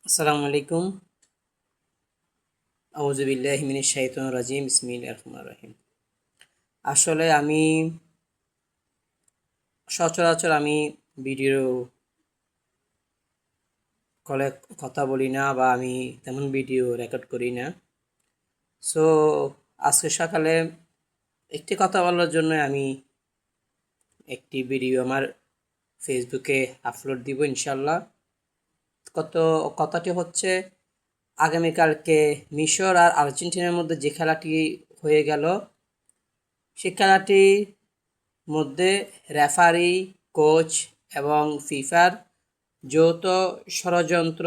আসসালামু আলাইকুম। আউযু বিল্লাহি মিনাশ শাইতানির রাজিম। বিসমিল্লাহির রহমানির রহিম। আসলে আমি সচরাচর ভিডিও কলে কথা বলি না, বা আমি তেমন ভিডিও রেকর্ড করি না। সো আজকে সকালে একটি কথা বলার জন্য আমি একটি ভিডিও আমার ফেসবুকে আপলোড দিব ইনশাল্লাহ। কথাটি হচ্ছে, আগামীকালকে মিশর আর আর্জেন্টিনার মধ্যে যে খেলাটি হয়ে গেল, সে খেলাটির মধ্যে রেফারি, কোচ এবং ফিফার যৌথ ষড়যন্ত্র,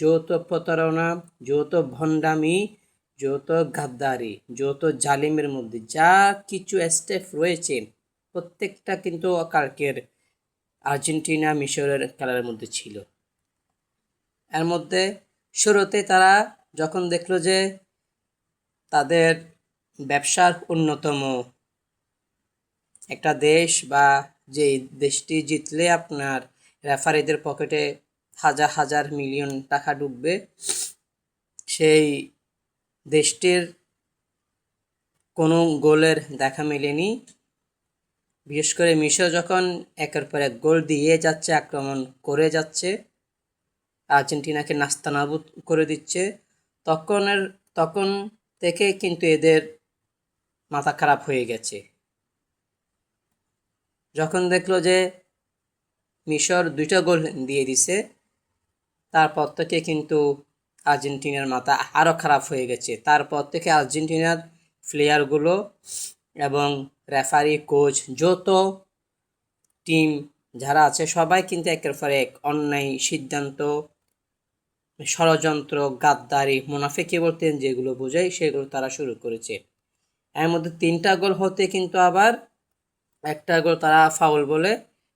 যৌথ প্রতারণা, যৌথ ভণ্ডামি, যৌথ গাদ্দারি, যৌথ জালিমের মধ্যে যা কিছু স্টেপ রয়েছে, প্রত্যেকটা কিন্তু কালকের আর্জেন্টিনা মিশরের খেলার মধ্যে ছিল। এর মধ্যে শুরুতে তারা যখন দেখলো যে তাদের ব্যবসার অন্যতম একটা দেশ, বা যে দেশটি জিতলে আপনার রেফারিদের পকেটে হাজার হাজার মিলিয়ন টাকা ঢুকবে, সেই দেশটির কোনো গোলের দেখা মেলেনি। বিশেষ করে মিশর যখন একের পর এক গোল দিয়ে যাচ্ছে, আক্রমণ করে যাচ্ছে, আর্জেন্টিনাকে নাস্তানাবুদ করে দিচ্ছে, তখন থেকে কিন্তু এদের মাথা খারাপ হয়ে গেছে। যখন দেখলো যে মিশর 2টা গোল দিয়ে দিছে, তারপর থেকে কিন্তু আর্জেন্টিনার মাথা আরও খারাপ হয়ে গেছে। তারপর থেকে আর্জেন্টিনার প্লেয়ারগুলো এবং রেফারি, কোচ, যত টিম যারা আছে সবাই কিন্তু একের পর এক অন্যায় সিদ্ধান্ত, ষড়যন্ত্র, গাদ্দারি, মুনাফিকি বলতেন যেগুলো বোঝায় সেগুলো তারা শুরু করেছে। এর মধ্যে 3টা গোল হতে কিন্তু আবার একটা গোল তারা ফাউল বলে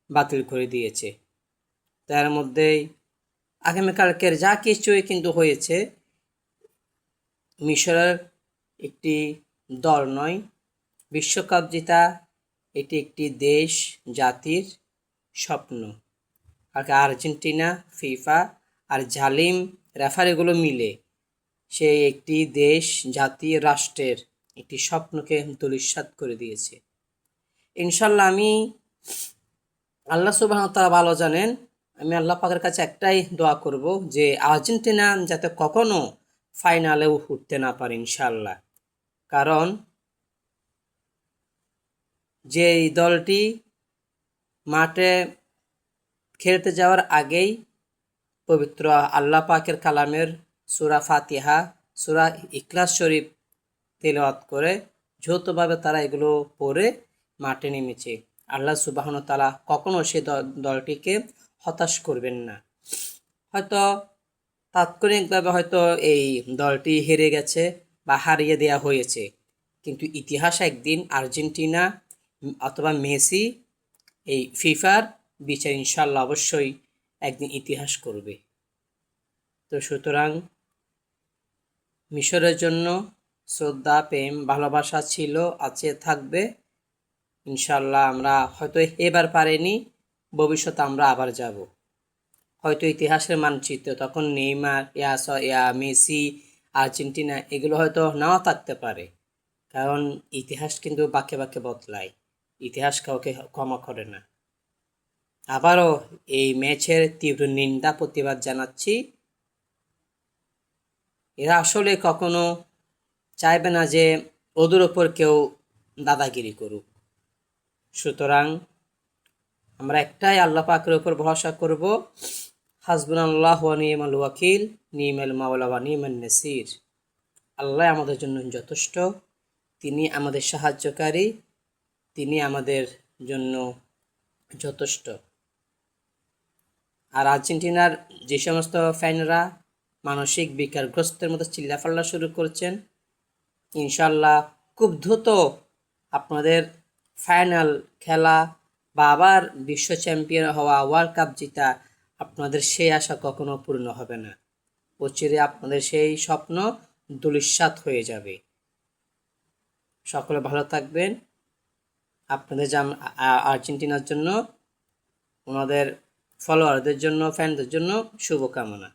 বাতিল করে দিয়েছে। তার মধ্যেই আগামীকালকের যা কিছুই কিন্তু হয়েছে, মিশরের একটি দল নয়, বিশ্বকাপ জেতা এটি একটি দেশ জাতির স্বপ্ন। আর আর্জেন্টিনা, ফিফা আর জালিম রেফারিগুলো মিলে সেই একটি দেশ, জাতি, রাষ্ট্রের একটি স্বপ্নকে ধূলিসাৎ করে দিয়েছে। ইনশাল্লাহ আল্লাহ সুবহানাহু ওয়া তাআলা ভালো জানেন, আমি আল্লাহ পাকের কাছে একটাই দোয়া করব যে আর্জেন্টিনা যাতে কখনো ফাইনালেও উঠতে না পারে ইনশাল্লাহ। কারণ যে দলটি মাঠে খেলতে যাওয়ার আগেই পবিত্র আল্লাহ পাকের কালামের সূরা ফাতিহা, সূরা ইখলাস শরীফ তেলাওয়াত করে যৌথভাবে তারা এগুলো পড়ে মাঠে নেমেছে, আল্লাহ সুবহানাহু ওয়া তাআলা কখনো সে দলটিকে হতাশ করবেন না। হয়তো তাৎক্ষণিকভাবে হয়তো এই দলটি হেরে গেছে বা হারিয়ে দেওয়া হয়েছে, কিন্তু ইতিহাস একদিন আর্জেন্টিনা অথবা মেসি এই ফিফার বিচার ইনশাল্লাহ অবশ্যই একদিন ইতিহাস করবে। তো সুতরাং মিশরের জন্য শ্রদ্ধা, প্রেম, ভালোবাসা ছিল, আছে, থাকবে ইনশাল্লাহ। আমরা হয়তো এবার পারিনি, ভবিষ্যতে আমরা আবার যাব। হয়তো ইতিহাসের মানচিত্র তখন নেইমার, মেসি, আর্জেন্টিনা এগুলো হয়তো নাও থাকতে পারে, কারণ ইতিহাস কিন্তু বাঁকে বাঁকে বদলায়, ইতিহাস কাউকে ক্ষমা করে না। আবারও এই ম্যাচের তীব্র নিন্দা প্রতিবাদ জানাচ্ছি। এরা আসলে কখনো চাইবে না যে ওদের ওপর কেউ দাদাগিরি করুক। সুতরাং আমরা একটাই আল্লাহ পাকের উপর ভরসা করব, হাসবুনাল্লাহু ওয়া নি'মাল ওয়াকিল, নি'মাল মাওলা ওয়া নি'মান নাসির। আল্লাহ আমাদের জন্য যথেষ্ট, তিনি আমাদের সাহায্যকারী, তিনি আমাদের জন্য যথেষ্ট। আর আর্জেন্টিনার যে সমস্ত ফ্যানরা মানসিক বিকারগ্রস্তের মতো চিল্লাফাল্লা শুরু করছেন, ইনশাল্লাহ খুব দ্রুত আপনাদের ফাইনাল খেলা বা আবার বিশ্ব চ্যাম্পিয়ন হওয়া, ওয়ার্ল্ড কাপ জিতা, আপনাদের সেই আশা কখনো পূর্ণ হবে না। অচিরে আপনাদের সেই স্বপ্ন ধূলিসাৎ হয়ে যাবে। সকলে ভালো থাকবেন। আপনাদের আর্জেন্টিনার জন্য, ওনাদের ফলোয়ারদের জন্য, ফ্যানদের জন্য শুভকামনা।